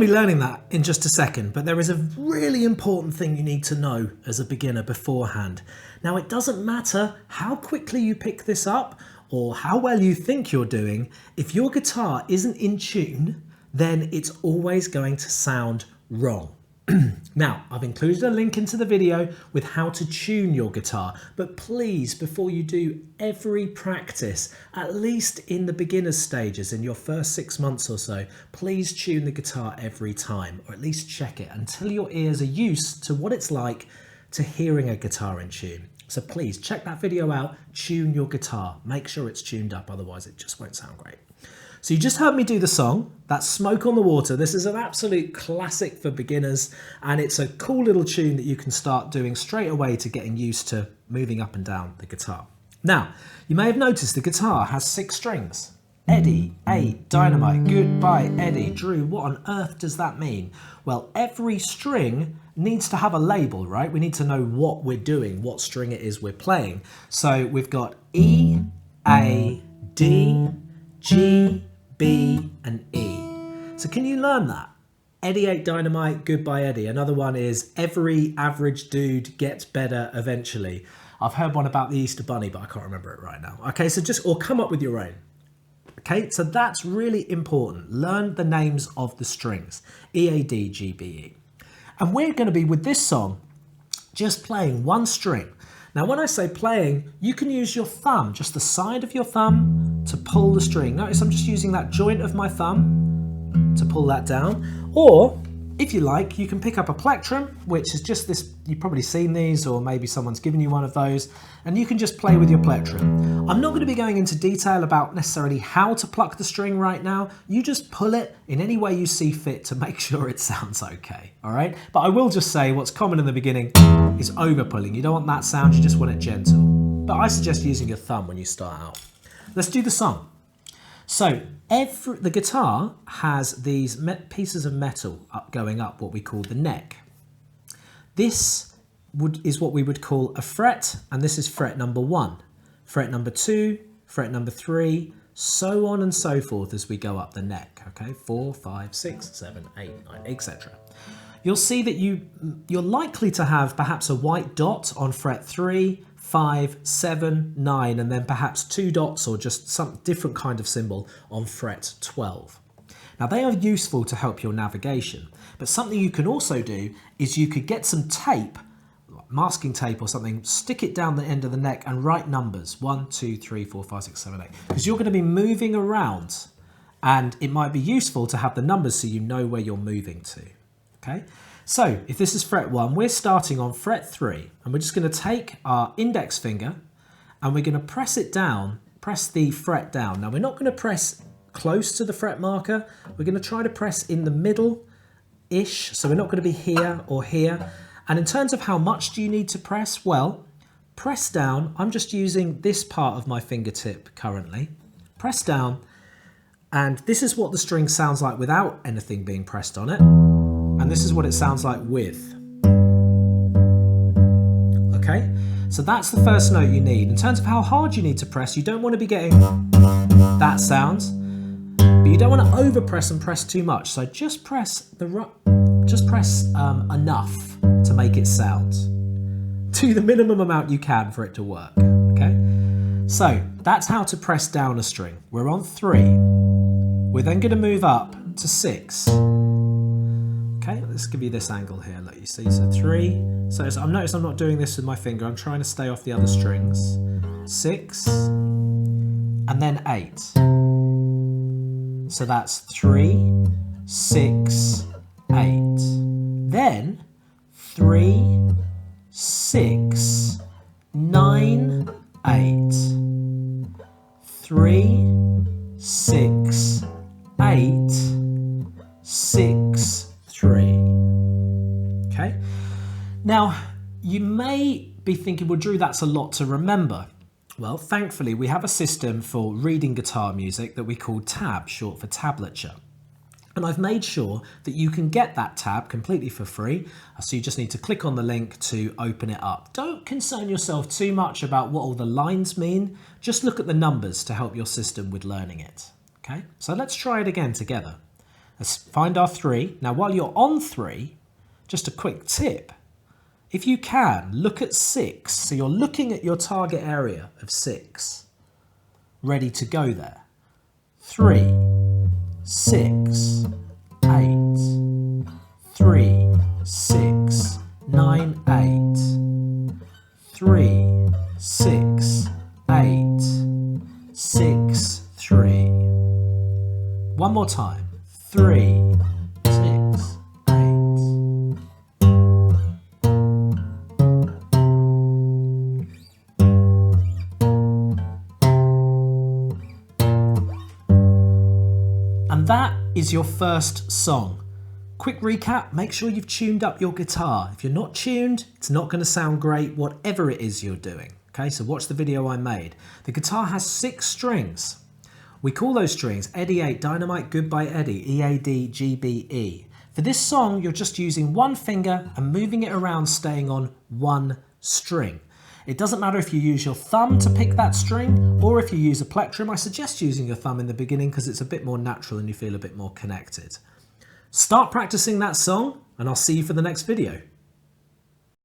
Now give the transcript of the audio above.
to be learning that in just a second, but there is a really important thing you need to know as a beginner beforehand. Now, it doesn't matter how quickly you pick this up or how well you think you're doing. If your guitar isn't in tune, then it's always going to sound wrong. Now, I've included a link into the video with how to tune your guitar, but please, before you do every practice, at least in the beginner's stages, in your first 6 months or so, please tune the guitar every time, or at least check it until your ears are used to what it's like to hearing a guitar in tune. So please check that video out, tune your guitar, make sure it's tuned up, otherwise it just won't sound great. So you just heard me do the song, that's Smoke on the Water. This is an absolute classic for beginners, and it's a cool little tune that you can start doing straight away to getting used to moving up and down the guitar. Now, you may have noticed the guitar has 6 strings. Eddie, 8, dynamite, goodbye, Eddie. Drue, what on earth does that mean? Well, every string needs to have a label, right? We need to know what we're doing, what string it is we're playing. So we've got E, A, D, G, B and E. So can you learn that? Eddie 8 dynamite, goodbye Eddie. Another one is every average dude gets better eventually. I've heard one about the Easter Bunny, but I can't remember it right now. Okay, so or come up with your own. Okay, so that's really important. Learn the names of the strings. E, A, D, G, B, E. And we're going to be, with this song, just playing one string. Now, when I say playing, you can use your thumb, just the side of your thumb, to pull the string. Notice I'm just using that joint of my thumb to pull that down. Or, if you like, you can pick up a plectrum, which is just this, you've probably seen these, or maybe someone's given you one of those, and you can just play with your plectrum. I'm not going to be going into detail about necessarily how to pluck the string right now. You just pull it in any way you see fit to make sure it sounds okay, all right? But I will just say what's common in the beginning is over pulling. You don't want that sound, you just want it gentle. But I suggest using your thumb when you start out. Let's do the song. So the guitar has these pieces of metal going up what we call the neck. This is what we would call a fret, and this is fret number 1, fret number 2, fret number 3, so on and so forth as we go up the neck. Okay, 4, 5, 6, 7, 8, 9, etc. You'll see that you're likely to have perhaps a white dot on fret 3, 5, 7, 9, and then perhaps 2 dots or just some different kind of symbol on fret 12. Now they are useful to help your navigation, but something you can also do is you could get some tape, masking tape or something, stick it down the end of the neck and write numbers, 1, 2, 3, 4, 5, 6, 7, 8, because you're going to be moving around and it might be useful to have the numbers so you know where you're moving to. Okay. So if this is fret 1, we're starting on fret 3, and we're just going to take our index finger and we're going to press it down, press the fret down. Now we're not going to press close to the fret marker, we're going to try to press in the middle-ish, so we're not going to be here or here. And in terms of how much do you need to press, well, press down, I'm just using this part of my fingertip currently, press down, and this is what the string sounds like without anything being pressed on it. And this is what it sounds like with. Okay, so that's the first note you need. In terms of how hard you need to press, you don't want to be getting that sound, but you don't want to overpress and press too much. So just press enough to make it sound. Do the minimum amount you can for it to work. Okay, so that's how to press down a string. We're on 3. We're then going to move up to 6. Okay, let's give you this angle here, let you see. So 3, so notice I'm not doing this with my finger, I'm trying to stay off the other strings. 6, and then 8. So that's 3, 6, 8. Then 3, 6, 9, 8. 3, 6, 8, 6, 3. Okay. Now, you may be thinking, well, Drue, that's a lot to remember. Well, thankfully, we have a system for reading guitar music that we call tab, short for tablature. And I've made sure that you can get that tab completely for free. So you just need to click on the link to open it up. Don't concern yourself too much about what all the lines mean. Just look at the numbers to help your system with learning it. Okay, so let's try it again together. Let's find our 3. Now while you're on 3, just a quick tip. If you can, look at 6. So you're looking at your target area of 6. Ready to go there. 3, 6, 8, 3, 6, 9, 8, 3, 6, 8, 6, 3. One more time. 3, 6, 8. And that is your first song. Quick recap, make sure you've tuned up your guitar. If you're not tuned, it's not going to sound great whatever it is you're doing. Okay, so watch the video I made. The guitar has 6 strings. We call those strings Eddie 8, Dynamite, Goodbye Eddie, E, A, D, G, B, E. For this song, you're just using one finger and moving it around, staying on one string. It doesn't matter if you use your thumb to pick that string or if you use a plectrum. I suggest using your thumb in the beginning because it's a bit more natural and you feel a bit more connected. Start practicing that song and I'll see you for the next video.